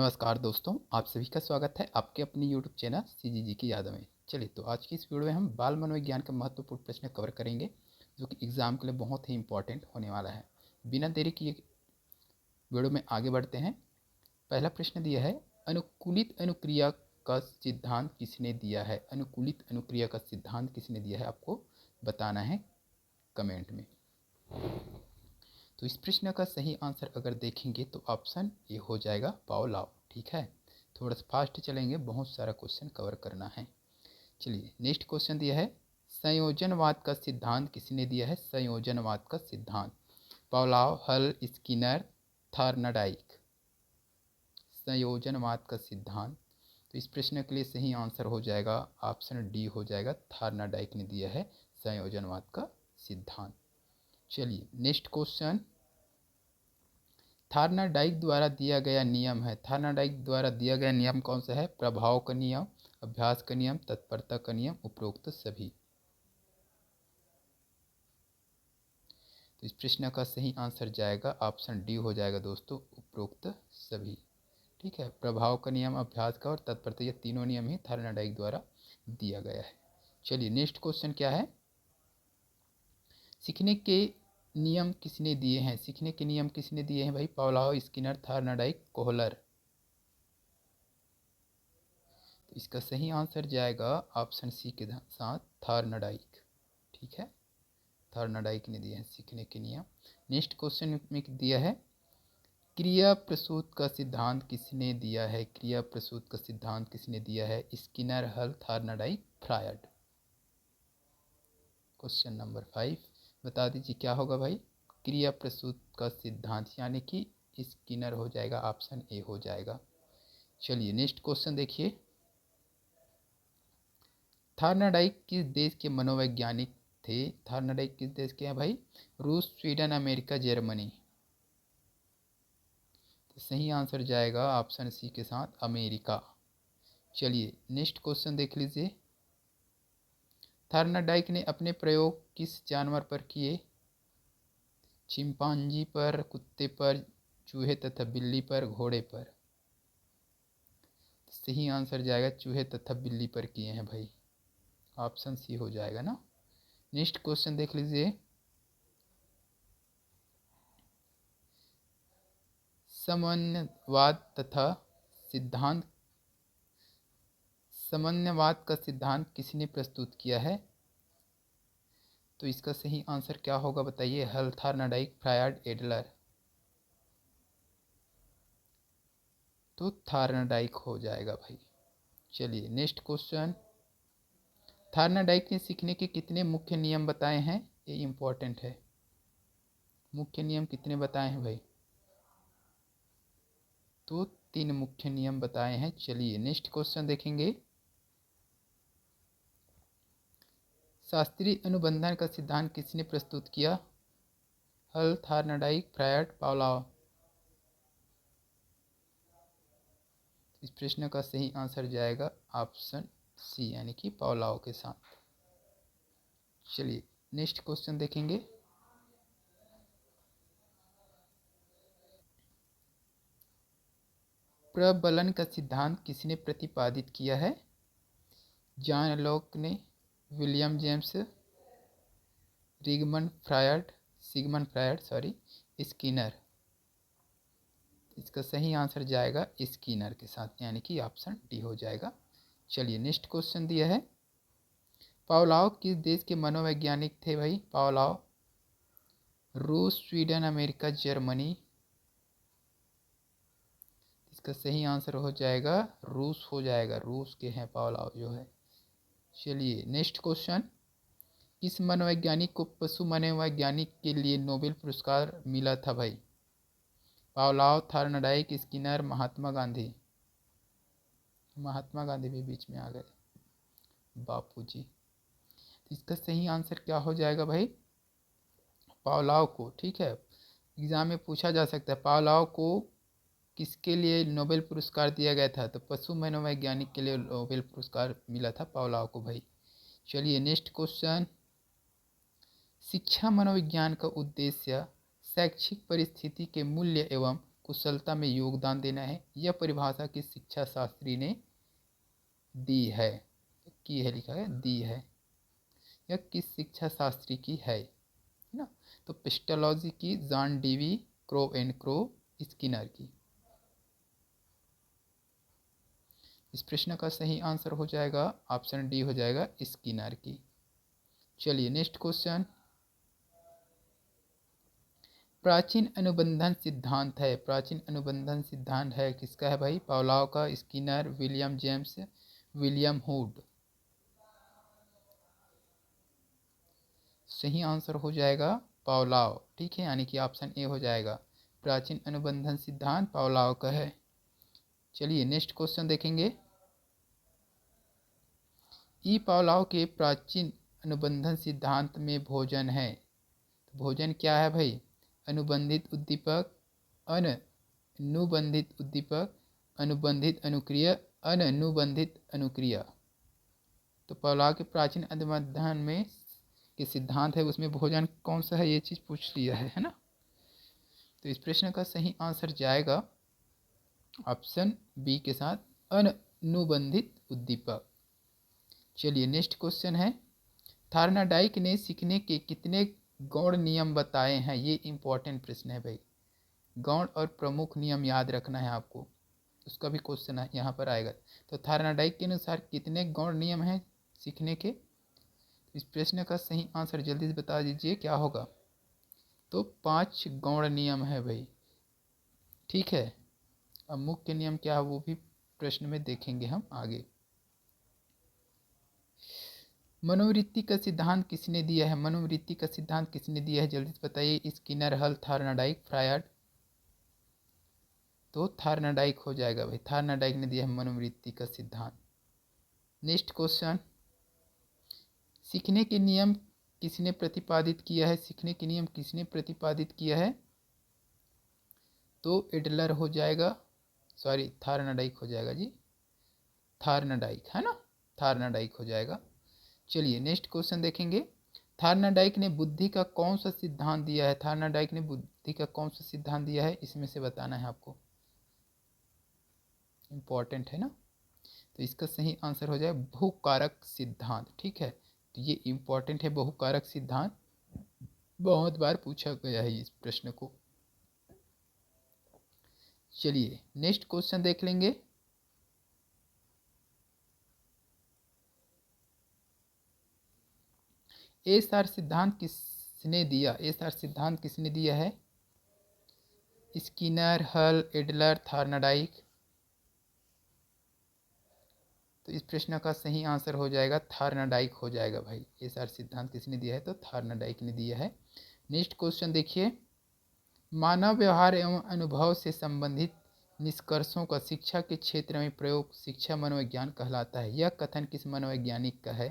नमस्कार दोस्तों, आप सभी का स्वागत है आपके अपनी यूट्यूब चैनल सीजीजी की यादों में। चलिए, तो आज की इस वीडियो में हम बाल मनोविज्ञान के महत्वपूर्ण प्रश्न कवर करेंगे, जो कि एग्जाम के लिए बहुत ही इंपॉर्टेंट होने वाला है। बिना देरी किए वीडियो में आगे बढ़ते हैं। पहला प्रश्न दिया है, अनुकूलित अनुक्रिया का सिद्धांत किसने दिया है? अनुकूलित अनुक्रिया का सिद्धांत किसने दिया है, आपको बताना है कमेंट में। तो इस प्रश्न का सही आंसर अगर देखेंगे तो ऑप्शन ए हो जाएगा, पावलोव। ठीक है, थोड़ा सा फास्ट चलेंगे, बहुत सारा क्वेश्चन कवर करना है। चलिए, नेक्स्ट क्वेश्चन दिया है, संयोजनवाद का सिद्धांत किसने दिया है? संयोजनवाद का सिद्धांत पावलोव, हल, स्किनर, थॉर्नडाइक। संयोजनवाद का सिद्धांत, तो इस प्रश्न के लिए सही आंसर हो जाएगा ऑप्शन डी हो जाएगा, थॉर्नडाइक ने दिया है संयोजनवाद का सिद्धांत। चलिए, नेक्स्ट क्वेश्चन, थॉर्नडाइक द्वारा दिया गया नियम है। थॉर्नडाइक द्वारा दिया गया नियम कौन सा है? प्रभाव का नियम, अभ्यास का नियम, तत्परता का नियम, उपरोक्त सभी। तो इस प्रश्न का सही आंसर जाएगा ऑप्शन डी हो जाएगा दोस्तों, उपरोक्त सभी। ठीक है, प्रभाव का नियम, अभ्यास का और तत्परता, ये तीनों नियम ही थॉर्नडाइक द्वारा दिया गया है। चलिए, नेक्स्ट क्वेश्चन क्या है, सीखने के नियम किसने दिए हैं? सीखने के नियम किसने दिए हैं भाई? Pavlov, Skinner, Thorndike, Kohler. तो इसका सही आंसर जाएगा ऑप्शन सी के साथ, थॉर्नडाइक। ठीक है, थॉर्नडाइक ने दिए हैं सीखने के नियम। नेक्स्ट क्वेश्चन में दिया है, क्रिया प्रसूत का सिद्धांत किसने दिया है? क्रिया प्रसूत का सिद्धांत किसने दिया है? स्किनर, हल, थॉर्नडाइक, फ्रायड। क्वेश्चन नंबर 5, बता दीजिए क्या होगा भाई? क्रिया प्रसूत का सिद्धांत यानी कि स्किनर हो जाएगा, ऑप्शन ए हो जाएगा। चलिए, नेक्स्ट क्वेश्चन देखिए, थॉर्नडाइक किस देश के मनोवैज्ञानिक थे? थॉर्नडाइक किस देश के हैं भाई? रूस, स्वीडन, अमेरिका, जर्मनी। तो सही आंसर जाएगा ऑप्शन सी के साथ, अमेरिका। चलिए, नेक्स्ट क्वेश्चन देख लीजिए, थॉर्नडाइक ने अपने प्रयोग किस जानवर पर किए? चिंपांजी पर, कुत्ते पर, चूहे तथा बिल्ली पर, घोड़े पर। सही आंसर जाएगा चूहे तथा बिल्ली पर किए हैं भाई, ऑप्शन सी हो जाएगा ना। नेक्स्ट क्वेश्चन देख लीजिए, साम्यवाद तथा सिद्धांत, साम्यवाद का सिद्धांत किसने प्रस्तुत किया है? तो इसका सही आंसर क्या होगा बताइए? हल, थॉर्नडाइक, फ्रायड, एडलर। तो थॉर्नडाइक हो जाएगा भाई। चलिए, नेक्स्ट क्वेश्चन, थॉर्नडाइक ने सीखने के कितने मुख्य नियम बताए हैं? ये इंपॉर्टेंट है, मुख्य नियम कितने बताए हैं भाई? तो 3 मुख्य नियम बताए हैं। चलिए, नेक्स्ट क्वेश्चन देखेंगे, शास्त्रीय अनुबंधन का सिद्धांत किसने प्रस्तुत किया? हल, थॉर्नडाइक, फ्रायड, पावलोव। इस प्रश्न का सही आंसर जाएगा ऑप्शन सी यानी कि पावलोव के साथ। चलिए, नेक्स्ट क्वेश्चन देखेंगे, प्रबलन का सिद्धांत किसने प्रतिपादित किया है? जॉन लॉक ने, William James, Sigmund Freud sorry, Skinner. इसका सही आंसर जाएगा स्किनर के साथ यानी कि ऑप्शन डी हो जाएगा। चलिए, नेक्स्ट क्वेश्चन दिया है, पावलोव किस देश के मनोवैज्ञानिक थे भाई? पावलोव, रूस, स्वीडन, अमेरिका, जर्मनी। इसका सही आंसर हो जाएगा रूस हो जाएगा, रूस के हैं पावलोव जो है। चलिए, नेक्स्ट क्वेश्चन, किस मनोवैज्ञानिक को पशु मनोवैज्ञानिक के लिए नोबेल पुरस्कार मिला था भाई? Pavlov, Thorndike, Skinner, Mahatma Gandhi. Mahatma Gandhi भी बीच में आ गए, बापू जी। इसका सही आंसर क्या हो जाएगा भाई? पावलोव को। ठीक है, एग्जाम में पूछा जा सकता है पावलोव को किसके लिए नोबेल पुरस्कार दिया गया था? तो पशु मनोवैज्ञानिक के लिए नोबेल पुरस्कार मिला था पावलोव को भाई। चलिए, नेक्स्ट क्वेश्चन, शिक्षा मनोविज्ञान का उद्देश्य शैक्षिक परिस्थिति के मूल्य एवं कुशलता में योगदान देना है। यह परिभाषा किस शिक्षा शास्त्री ने दी है? की है लिखा है, दी है। यह किस शिक्षा शास्त्री की है ना? तो पेस्टोलॉजी की, John Dewey, crow and crow, Skinner की। इस प्रश्न का सही आंसर हो जाएगा ऑप्शन डी हो जाएगा, स्किनर की। चलिए नेक्स्ट क्वेश्चन। प्राचीन अनुबंधन सिद्धांत है, प्राचीन अनुबंधन सिद्धांत है किसका है भाई? पावलोव का, Skinner, William James, William hood. सही आंसर हो जाएगा पावलोव, ठीक है, यानी कि ऑप्शन ए हो जाएगा। प्राचीन अनुबंधन सिद्धांत पावलोव का है। चलिए नेक्स्ट क्वेश्चन देखेंगे। ई पावलोव के प्राचीन अनुबंधन सिद्धांत में भोजन है। तो भोजन क्या है भाई? अनुबंधित उद्दीपक, अनुबंधित उद्दीपक, अनुबंधित अनुक्रिया, अनुबंधित अनुक्रिया। तो पावलोव के प्राचीन अनुबंधन में के सिद्धांत है, उसमें भोजन कौन सा है, ये चीज़ पूछ लिया है ना? तो इस प्रश्न का सही आंसर जाएगा ऑप्शन बी के साथ, अनुबंधित उद्दीपक। चलिए नेक्स्ट क्वेश्चन है। थार्नाडाइक ने सीखने के कितने गौण नियम बताए हैं? ये इंपॉर्टेंट प्रश्न है भाई। गौण और प्रमुख नियम याद रखना है आपको, उसका भी क्वेश्चन यहाँ पर आएगा। तो थार्नाडाइक के अनुसार कितने गौण नियम हैं सीखने के? इस प्रश्न का सही आंसर जल्दी से बता दीजिए क्या होगा? तो 5 गौण नियम है भाई, ठीक है। अब मुख्य नियम क्या है वो भी प्रश्न में देखेंगे हम आगे। मनोवृत्ति का सिद्धांत किसने दिया है? मनोवृत्ति का सिद्धांत किसने दिया है, जल्दी से बताइए। स्किनर, हल, थार्नाडाइक, फ्रायड। तो थार्नाडाइक हो जाएगा भाई, थार्नाडाइक ने दिया है मनोवृत्ति का सिद्धांत। Next question. सीखने के नियम किसने प्रतिपादित किया है? सीखने के नियम किसने प्रतिपादित किया है? तो एडलर हो जाएगा, सॉरी थार्नाडाइक हो जाएगा जी, थार्नाडाइक है ना, थार्नाडाइक हो जाएगा। चलिए नेक्स्ट क्वेश्चन देखेंगे। थार्नाडाइक ने बुद्धि का कौन सा सिद्धांत दिया है? थार्नाडाइक ने बुद्धि का कौन सा सिद्धांत दिया है, इसमें से बताना है आपको, इंपॉर्टेंट है ना। तो इसका सही आंसर हो जाए बहुकारक सिद्धांत, ठीक है। तो ये इंपॉर्टेंट है, बहुकारक सिद्धांत बहुत बार पूछा गया है इस प्रश्न को। चलिए नेक्स्ट क्वेश्चन देख लेंगे। एसार सिद्धांत किसने दिया? एसार सिद्धांत किसने दिया है? स्किनर, हल, एडलर, थार्नाडाइक। तो इस प्रश्न का सही आंसर हो जाएगा थार्नाडाइक हो जाएगा भाई। एसार सिद्धांत किसने दिया है? तो थार्नाडाइक ने दिया है। नेक्स्ट क्वेश्चन देखिए। मानव व्यवहार एवं अनुभव से संबंधित निष्कर्षों का शिक्षा के क्षेत्र में प्रयोग शिक्षा मनोविज्ञान कहलाता है। यह कथन किस मनोवैज्ञानिक का है?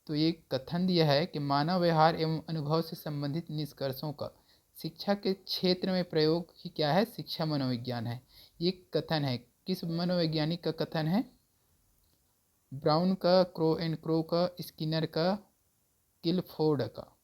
तो ये कथन दिया है कि मानव व्यवहार एवं अनुभव से संबंधित निष्कर्षों का शिक्षा के क्षेत्र में प्रयोग ही क्या है? शिक्षा मनोविज्ञान है। ये कथन है, किस मनोवैज्ञानिक का कथन है? ब्राउन का, क्रो एंड क्रो का, स्किनर का, किलफोर्ड का।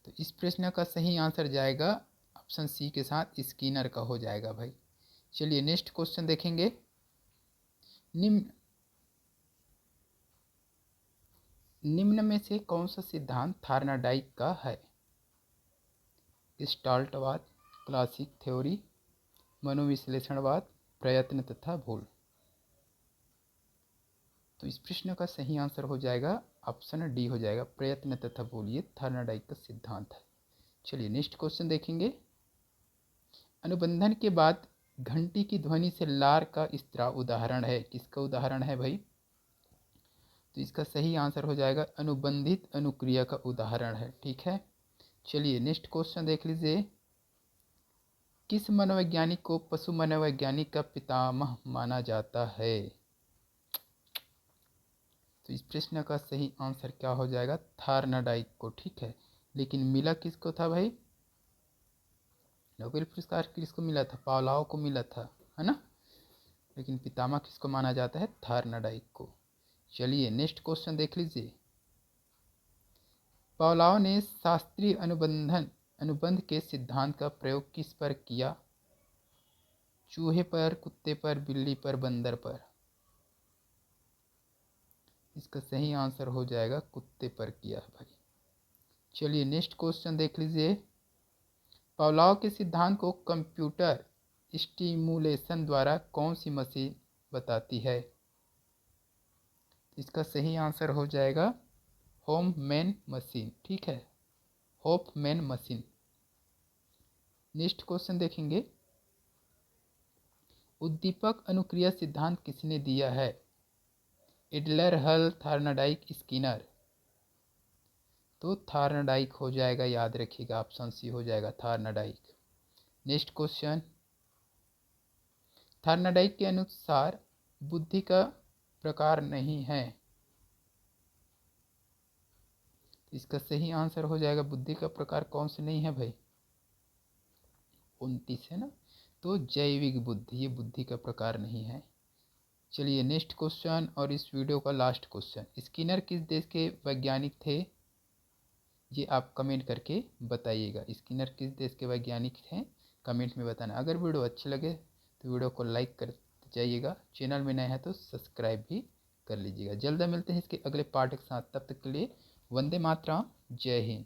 तो इस प्रश्न का सही आंसर जाएगा ऑप्शन सी के साथ, स्किनर का हो जाएगा भाई। चलिए नेक्स्ट क्वेश्चन देखेंगे। निम्न में से कौन सा सिद्धांत थार्नाडाइक का है? गेस्टाल्टवाद, क्लासिक थ्योरी, मनोविश्लेषणवाद, प्रयत्न तथा भूल। तो इस प्रश्न का सही आंसर हो जाएगा ऑप्शन डी हो जाएगा, प्रयत्न तथा भूल। ये थार्नाडाइक का सिद्धांत है। चलिए नेक्स्ट क्वेश्चन देखेंगे। अनुबंधन के बाद घंटी की ध्वनि से लार का स्त्राव उदाहरण है, किसका उदाहरण है भाई? तो इसका सही आंसर हो जाएगा अनुबंधित अनुक्रिया का उदाहरण है, ठीक है। चलिए नेक्स्ट क्वेश्चन देख लीजिए। किस मनोवैज्ञानिक को पशु मनोवैज्ञानिक का पितामह माना जाता है? तो इस प्रश्न का सही आंसर क्या हो जाएगा? थार्नाडाइक को, ठीक है। लेकिन मिला किसको था भाई? नोबेल पुरस्कार किसको मिला था? पावलोव को मिला था, है ना। लेकिन पितामह किसको माना जाता है? थार्नाडाइक को। चलिए नेक्स्ट क्वेश्चन देख लीजिए। पावलोव ने शास्त्रीय अनुबंधन अनुबंध के सिद्धांत का प्रयोग किस पर किया? चूहे पर, कुत्ते पर, बिल्ली पर, बंदर पर। इसका सही आंसर हो जाएगा कुत्ते पर किया है भाई। चलिए नेक्स्ट क्वेश्चन देख लीजिए। पावलोव के सिद्धांत को कंप्यूटर स्टिमुलेशन द्वारा कौन सी मशीन बताती है? इसका सही आंसर हो जाएगा होफमैन मशीन। ठीक है, होफमैन मशीन। नेक्स्ट क्वेश्चन देखेंगे। उद्दीपक अनुक्रिया सिद्धांत किसने दिया है? एडलर, हल, थार्नडाइक, स्किनर। तो थार्नडाइक हो जाएगा, याद रखिएगा, ऑप्शन सी हो जाएगा थार्नडाइक। Next question. थार्नडाइक के अनुसार बुद्धि का प्रकार नहीं है। इसका सही आंसर हो जाएगा बुद्धि का प्रकार कौन से नहीं है भाई? 29 है ना। तो जैविक बुद्धि, ये बुद्धि का प्रकार नहीं है। चलिए नेक्स्ट क्वेश्चन और इस वीडियो का लास्ट क्वेश्चन। स्किनर किस देश के वैज्ञानिक थे? ये आप कमेंट करके बताइएगा। स्किनर किस देश के वैज्ञानिक हैं, कमेंट में बताना। अगर वीडियो अच्छी लगे तो वीडियो को लाइक कर जाइएगा। चैनल में नए हैं तो सब्सक्राइब भी कर लीजिएगा। जल्द मिलते हैं इसके अगले पार्ट के साथ। तब तक के लिए वंदे मातरम, जय हिंद।